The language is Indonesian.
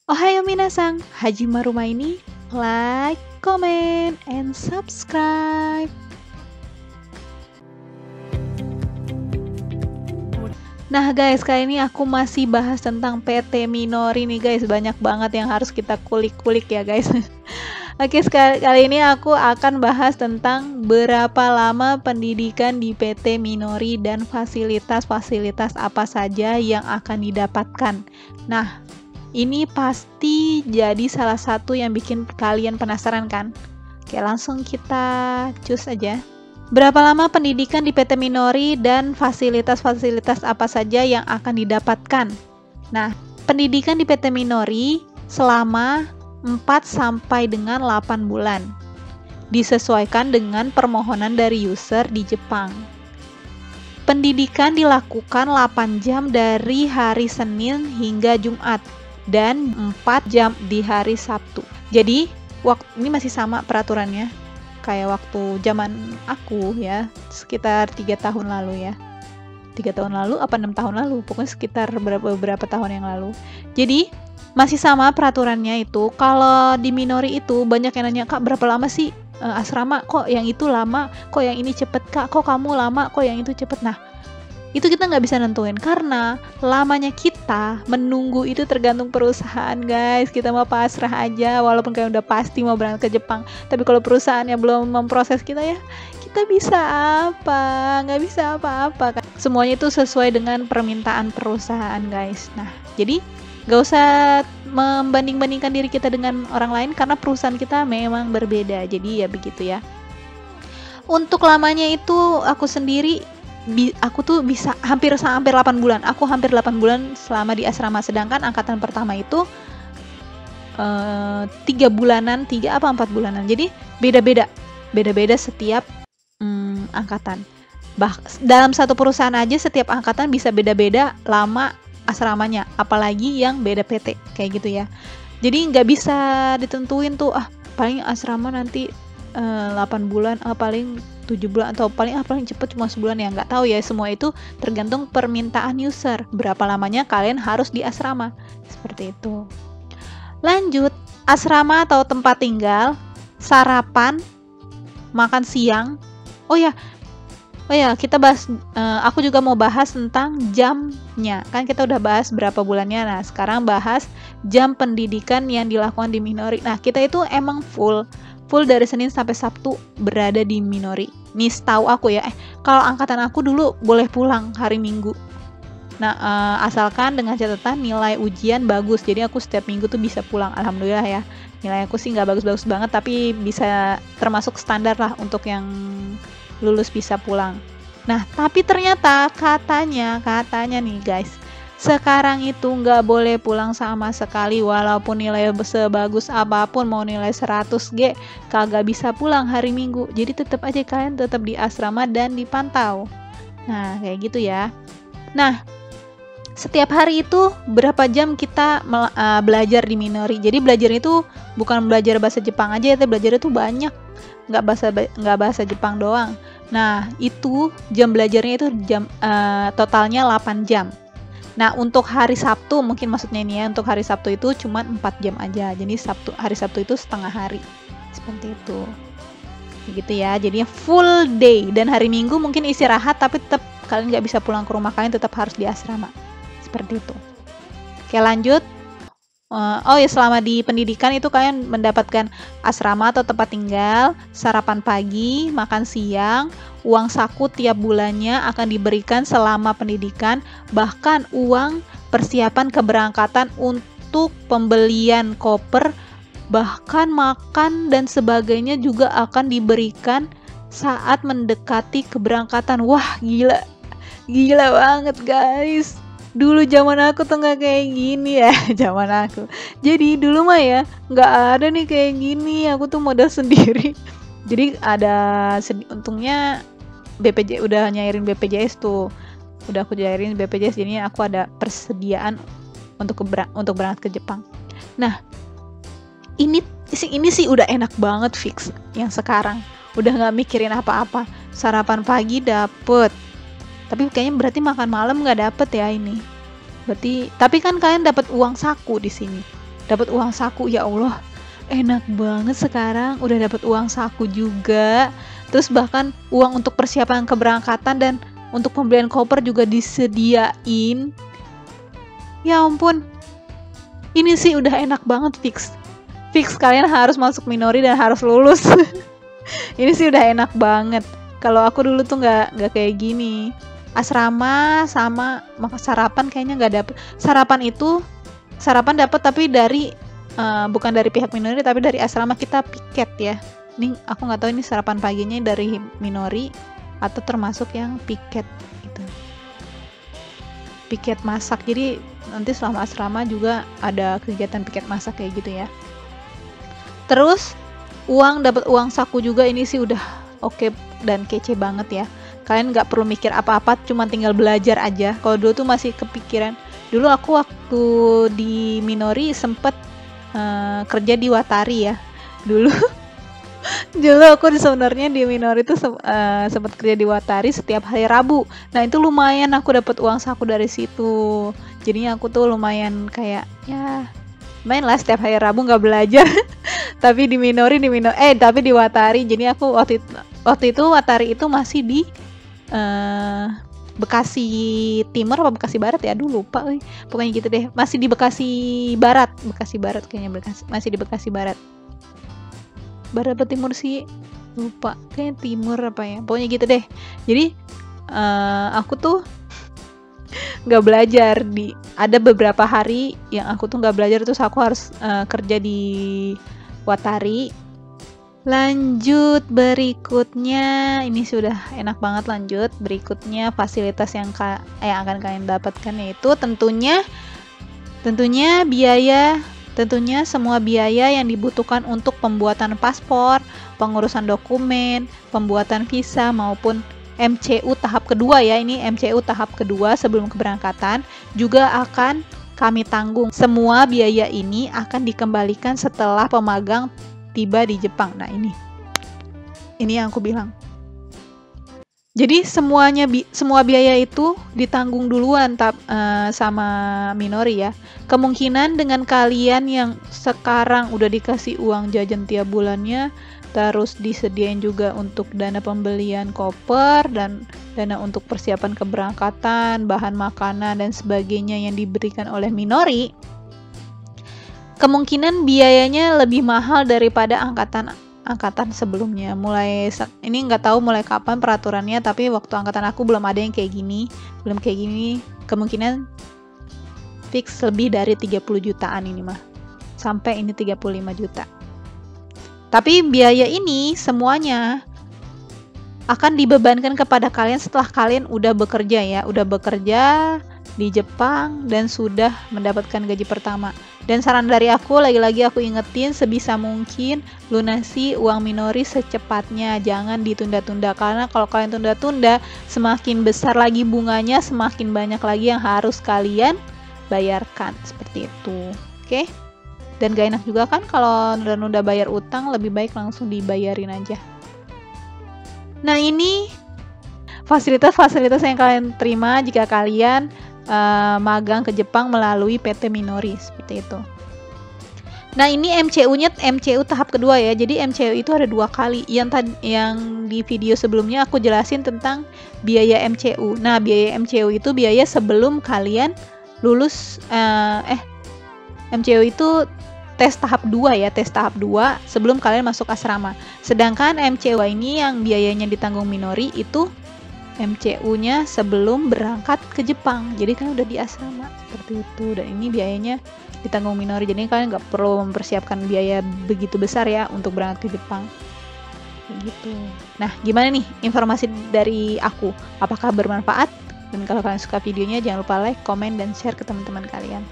Ohayo minasan, Hajimaru ini like, comment, and subscribe. Nah guys, kali ini aku masih bahas tentang PT Minori nih guys. Banyak banget yang harus kita kulik-kulik ya guys. Oke, kali ini aku akan bahas tentang berapa lama pendidikan di PT Minori dan fasilitas-fasilitas apa saja yang akan didapatkan. Nah, ini pasti jadi salah satu yang bikin kalian penasaran kan? Oke, langsung kita cus aja. Berapa lama pendidikan di PT Minori dan fasilitas-fasilitas apa saja yang akan didapatkan? Nah, pendidikan di PT Minori selama 4 sampai dengan 8 bulan. Disesuaikan dengan permohonan dari user di Jepang. Pendidikan dilakukan 8 jam dari hari Senin hingga Jumat dan 4 jam di hari Sabtu. Jadi, ini masih sama peraturannya kayak waktu zaman aku ya, sekitar 3 tahun lalu ya. 3 tahun lalu apa 6 tahun lalu, pokoknya sekitar beberapa tahun yang lalu. Jadi masih sama peraturannya itu. Kalau di Minori itu banyak yang nanya, Kak berapa lama sih asrama, kok yang itu lama, kok yang ini cepet Kak, kok kamu lama, kok yang itu cepet. Nah, itu kita nggak bisa nentuin karena lamanya kita menunggu itu tergantung perusahaan guys. Kita mau pasrah aja walaupun kayak udah pasti mau berangkat ke Jepang, tapi kalau perusahaannya belum memproses kita ya, kita bisa apa? Nggak bisa apa-apa kan. Semuanya itu sesuai dengan permintaan perusahaan guys. Nah, jadi nggak usah membanding-bandingkan diri kita dengan orang lain karena perusahaan kita memang berbeda. Jadi ya begitu ya. Untuk lamanya itu aku sendiri aku tuh bisa hampir 8 bulan. Aku hampir 8 bulan selama di asrama, sedangkan angkatan pertama itu 3 bulanan, 3 apa 4 bulanan. Jadi beda-beda setiap angkatan. Dalam satu perusahaan aja setiap angkatan bisa beda-beda lama asramanya, apalagi yang beda PT kayak gitu ya. Jadi nggak bisa ditentuin tuh paling asrama nanti 8 bulan, paling 7 bulan, atau paling cepet cuma sebulan ya, nggak tahu ya. Semua itu tergantung permintaan user, berapa lamanya kalian harus di asrama, seperti itu. Lanjut, asrama atau tempat tinggal, sarapan, makan siang. Oh ya, kita bahas, aku juga mau bahas tentang jamnya. Kan kita udah bahas berapa bulannya, nah sekarang bahas jam pendidikan yang dilakukan di Minori. Nah, kita itu emang full dari Senin sampai Sabtu berada di Minori. Nih setahu aku ya, kalau angkatan aku dulu boleh pulang hari Minggu. Nah, asalkan dengan catatan nilai ujian bagus. Jadi aku setiap minggu tuh bisa pulang, alhamdulillah ya. Nilai aku sih nggak bagus-bagus banget, tapi bisa termasuk standar lah untuk yang lulus bisa pulang. Nah, tapi ternyata katanya nih guys, sekarang itu nggak boleh pulang sama sekali, walaupun nilai sebagus apapun, mau nilai 100G, kagak bisa pulang hari Minggu. Jadi tetap aja kalian tetap di asrama dan dipantau. Nah, kayak gitu ya. Nah, setiap hari itu berapa jam kita belajar di Minori. Jadi belajar itu bukan belajar bahasa Jepang aja, tapi belajar itu banyak. Nggak bahasa Jepang doang. Nah, itu jam belajarnya itu totalnya 8 jam. Nah, untuk hari Sabtu, mungkin maksudnya ini ya, untuk hari Sabtu itu cuma 4 jam aja. Jadi hari Sabtu itu setengah hari. Seperti itu. Begitu ya, jadinya full day. Dan hari Minggu mungkin istirahat, tapi tetap kalian nggak bisa pulang ke rumah, kalian tetap harus di asrama. Seperti itu. Oke, lanjut. Selama di pendidikan itu kalian mendapatkan asrama atau tempat tinggal, sarapan pagi, makan siang, uang saku tiap bulannya akan diberikan selama pendidikan, bahkan uang persiapan keberangkatan untuk pembelian koper, bahkan makan dan sebagainya juga akan diberikan saat mendekati keberangkatan. Wah, gila banget guys. Dulu zaman aku tuh nggak kayak gini ya. Zaman aku, jadi dulu mah ya nggak ada nih kayak gini, aku tuh modal sendiri. Jadi untungnya BPJ udah nyairin BPJS tuh, udah aku nyairin BPJS, jadinya aku ada persediaan untuk berangkat ke Jepang. Nah, ini sih udah enak banget fix yang sekarang, udah nggak mikirin apa-apa. Sarapan pagi dapet, tapi kayaknya berarti makan malam nggak dapet ya ini. Berarti, tapi kan kalian dapat uang saku di sini. dapat uang saku. Ya Allah, enak banget sekarang udah dapat uang saku juga. Terus bahkan uang untuk persiapan keberangkatan dan untuk pembelian koper juga disediain. Ya ampun, ini sih udah enak banget. Fix kalian harus masuk Minori dan harus lulus. Ini sih udah enak banget. Kalau aku dulu tuh nggak kayak gini. Asrama sama sarapan kayaknya nggak dapet. Sarapan dapat tapi dari bukan dari pihak Minori, tapi dari asrama kita piket ya. Ini aku nggak tahu ini sarapan paginya dari Minori atau termasuk yang piket gitu. Piket masak. Jadi nanti selama asrama juga ada kegiatan piket masak kayak gitu ya. Terus dapat uang saku juga. Ini sih udah oke dan kece banget ya. Kalian nggak perlu mikir apa-apa, cuma tinggal belajar aja. Kalau dulu tuh masih kepikiran. Dulu aku waktu di Minori sempet kerja di Watari ya. Dulu aku sebenarnya di Minori tuh sempat kerja di Watari setiap hari Rabu. Nah itu lumayan aku dapat uang saku dari situ. Jadinya aku tuh lumayan kayak ya main lah setiap hari Rabu nggak belajar. Tapi di Watari. Jadi aku waktu itu Watari itu masih di Bekasi Timur apa Bekasi Barat ya, aduh lupa pokoknya gitu deh. Masih di Bekasi Barat kayaknya. Masih di Bekasi Barat apa Timur sih, lupa, kayaknya Timur apa ya, pokoknya gitu deh. Jadi aku tuh nggak belajar ada beberapa hari yang aku tuh nggak belajar, terus aku harus kerja di Watari. Lanjut berikutnya, ini sudah enak banget. Lanjut berikutnya, fasilitas yang akan kalian dapatkan yaitu tentunya semua biaya yang dibutuhkan untuk pembuatan paspor, pengurusan dokumen, pembuatan visa maupun MCU tahap kedua ya. Ini MCU tahap kedua sebelum keberangkatan juga akan kami tanggung. Semua biaya ini akan dikembalikan setelah pemagang tiba di Jepang. Nah ini yang aku bilang. Jadi semua biaya itu ditanggung duluan sama Minori ya. Kemungkinan dengan kalian yang sekarang udah dikasih uang jajan tiap bulannya, terus disediain juga untuk dana pembelian koper dan dana untuk persiapan keberangkatan, bahan makanan dan sebagainya yang diberikan oleh Minori, kemungkinan biayanya lebih mahal daripada angkatan sebelumnya. Ini nggak tahu mulai kapan peraturannya, tapi waktu angkatan aku belum ada yang kayak gini. Kemungkinan fix lebih dari 30 jutaan ini mah. Sampai ini 35 juta. Tapi biaya ini semuanya akan dibebankan kepada kalian setelah kalian udah bekerja ya. Udah bekerja di Jepang dan sudah mendapatkan gaji pertama. Dan saran dari aku, lagi-lagi aku ingetin, sebisa mungkin lunasi uang Minori secepatnya, jangan ditunda-tunda, karena kalau kalian tunda-tunda semakin besar lagi bunganya, semakin banyak lagi yang harus kalian bayarkan, seperti itu. Oke? Dan gak enak juga kan kalau nunda-nunda bayar utang, lebih baik langsung dibayarin aja. Nah ini fasilitas-fasilitas yang kalian terima jika kalian magang ke Jepang melalui PT Minori, seperti itu. Nah ini MCU tahap kedua ya. Jadi MCU itu ada 2 kali. Yang di video sebelumnya aku jelasin tentang biaya MCU. Nah biaya MCU itu biaya sebelum kalian lulus. MCU itu tes tahap 2 ya, tes tahap 2 sebelum kalian masuk asrama. Sedangkan MCU ini yang biayanya ditanggung Minori itu MCU-nya sebelum berangkat ke Jepang. Jadi kan udah di asrama, seperti itu. Dan ini biayanya ditanggung Minori. Jadi kalian nggak perlu mempersiapkan biaya begitu besar ya untuk berangkat ke Jepang. Begitu. Nah, gimana nih informasi dari aku? Apakah bermanfaat? Dan kalau kalian suka videonya, jangan lupa like, komen, dan share ke teman-teman kalian.